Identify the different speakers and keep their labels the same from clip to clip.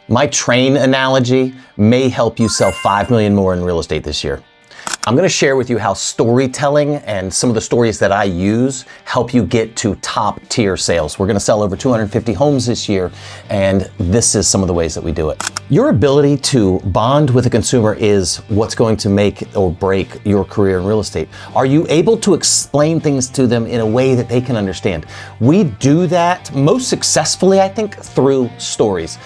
Speaker 1: My train analogy may help you sell 5 million more in real estate this year. I'm going to share with you how storytelling and some of the stories that I use help you get to top tier sales. We're going to sell over 250 homes this year, and this is some of the ways that we do it. Your ability to bond with a consumer is what's going to make or break your career in real estate. Are you able to explain things to them in a way that they can understand? We do that most successfully, I think, through stories.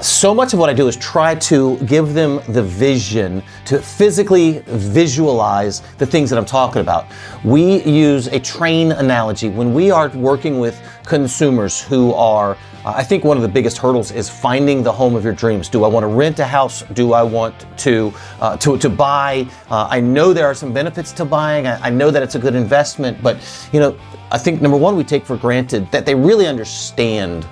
Speaker 1: So much of what I do is try to give them the vision to physically visualize the things that I'm talking about. We use a train analogy when we are working with consumers who are, I think one of the biggest hurdles is finding the home of your dreams. Do I want to rent a house? Do I want to buy? I know there are some benefits to buying. I know that it's a good investment, but I think number one, we take for granted that they really understand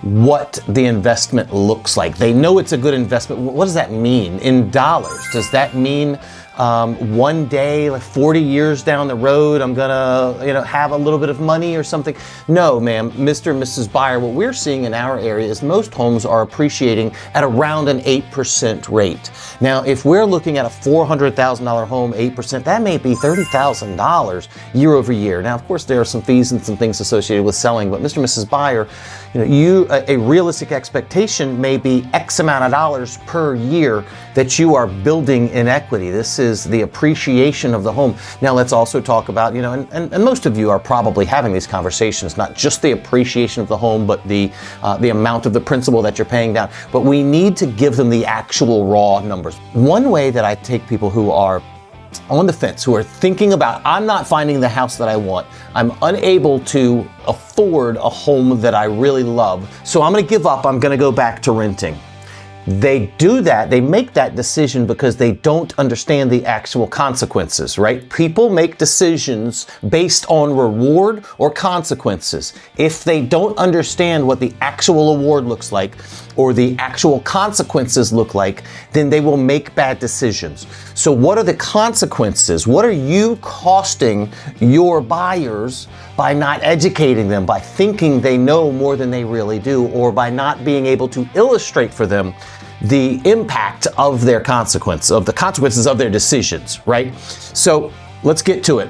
Speaker 1: what the investment looks like. They know it's a good investment. What does that mean in dollars? Does that mean one day, like 40 years down the road, I'm gonna, have a little bit of money or something? No, ma'am, Mr. and Mrs. Buyer, what we're seeing in our area is most homes are appreciating at around an 8% rate. Now, if we're looking at a $400,000 home, 8%, that may be $30,000 year over year. Now, of course, there are some fees and some things associated with selling, but Mr. and Mrs. Buyer, a realistic expectation may be X amount of dollars per year that you are building in equity. This is the appreciation of the home. Now let's also talk about, and most of you are probably having these conversations, not just the appreciation of the home, but the amount of the principal that you're paying down. But we need to give them the actual raw numbers. One way that I take people who are on the fence, who are thinking about, I'm not finding the house that I want. I'm unable to afford a home that I really love. So I'm going to give up. I'm going to go back to renting. They do that. They make that decision because they don't understand the actual consequences, right? People make decisions based on reward or consequences. If they don't understand what the actual award looks like or the actual consequences look like, then they will make bad decisions. So what are the consequences? What are you costing your buyers by not educating them, by thinking they know more than they really do, or by not being able to illustrate for them the impact of their consequence, of the consequences of their decisions, right? So let's get to it.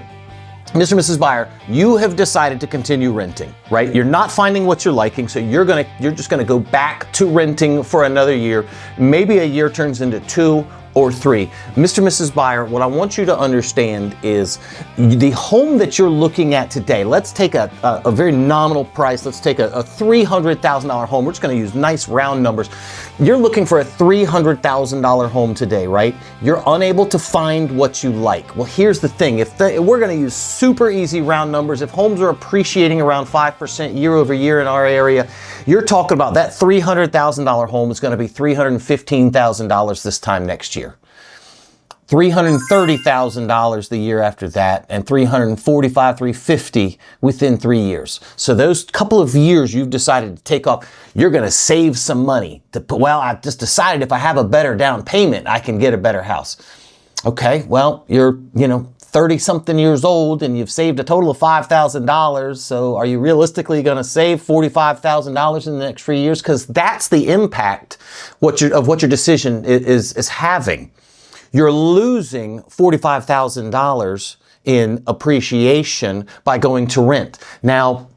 Speaker 1: Mr. and Mrs. Buyer, you have decided to continue renting, right? You're not finding what you're liking, so you're just gonna go back to renting for another year. Maybe a year turns into 2 or 3. Mr. and Mrs. Buyer, what I want you to understand is the home that you're looking at today. Let's take a very nominal price. Let's take a $300,000 home. We're just going to use nice round numbers. You're looking for a $300,000 home today, right? You're unable to find what you like. Well, here's the thing. If we're going to use super easy round numbers, if homes are appreciating around 5% year over year in our area, you're talking about that $300,000 home is going to be $315,000 this time next year. $330,000 the year after that, and $350,000 within 3 years. So those couple of years you've decided to take off, you're going to save some money. I just decided if I have a better down payment, I can get a better house. Okay, well, you're, 30-something years old and you've saved a total of $5,000. So are you realistically going to save $45,000 in the next 3 years? Because that's the impact of what your decision is having. You're losing $45,000 in appreciation by going to rent. Now,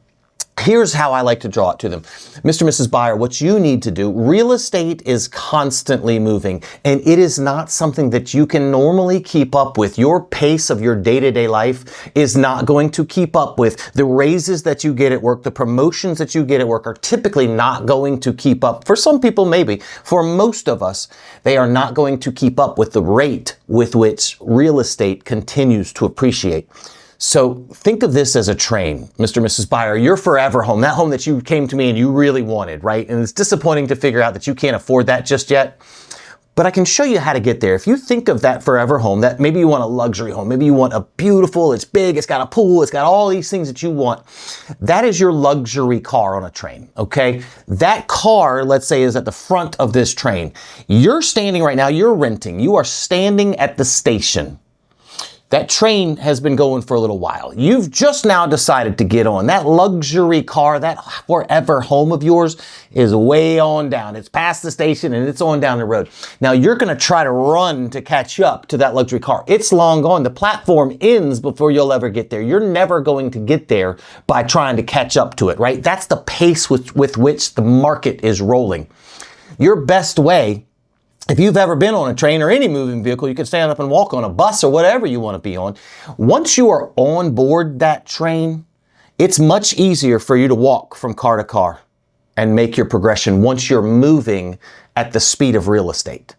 Speaker 1: here's how I like to draw it to them. Mr. and Mrs. Buyer, what you need to do, real estate is constantly moving, and it is not something that you can normally keep up with. Your pace of your day-to-day life is not going to keep up with the raises that you get at work. The promotions that you get at work are typically not going to keep up. For some people, maybe. For most of us, they are not going to keep up with the rate with which real estate continues to appreciate. So think of this as a train, Mr. and Mrs. Buyer. Your forever home, that home that you came to me and you really wanted, right? And it's disappointing to figure out that you can't afford that just yet. But I can show you how to get there. If you think of that forever home, that maybe you want a luxury home, maybe you want a beautiful, it's big, it's got a pool, it's got all these things that you want. That is your luxury car on a train, okay? That car, let's say, is at the front of this train. You're standing right now, you're renting. You are standing at the station. That train has been going for a little while. You've just now decided to get on. That luxury car, that forever home of yours is way on down. It's past the station and it's on down the road. Now you're going to try to run to catch up to that luxury car. It's long gone. The platform ends before you'll ever get there. You're never going to get there by trying to catch up to it, right? That's the pace with which the market is rolling. Your best way, if you've ever been on a train or any moving vehicle, you can stand up and walk on a bus or whatever you want to be on. Once you are on board that train, it's much easier for you to walk from car to car and make your progression once you're moving at the speed of real estate.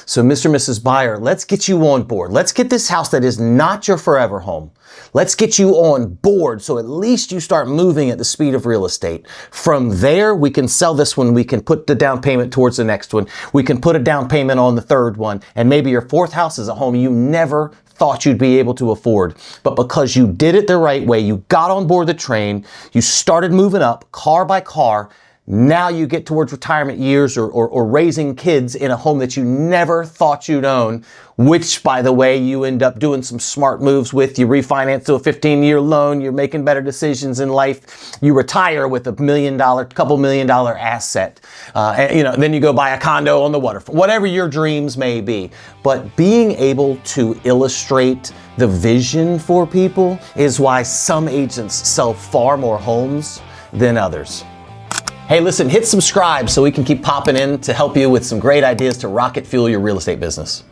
Speaker 1: So Mr. and Mrs. Buyer, let's get you on board. Let's get this house that is not your forever home. Let's get you on board so at least you start moving at the speed of real estate. From there, we can sell this one. We can put the down payment towards the next one. We can put a down payment on the third one. And maybe your fourth house is a home you never thought you'd be able to afford. But because you did it the right way, you got on board the train, you started moving up car by car. Now you get towards retirement years or raising kids in a home that you never thought you'd own, which, by the way, you end up doing some smart moves with. You refinance to a 15-year loan. You're making better decisions in life. You retire with $1 million, couple $1 million asset. And, then you go buy a condo on the waterfront, whatever your dreams may be. But being able to illustrate the vision for people is why some agents sell far more homes than others. Hey, listen, hit subscribe so we can keep popping in to help you with some great ideas to rocket fuel your real estate business.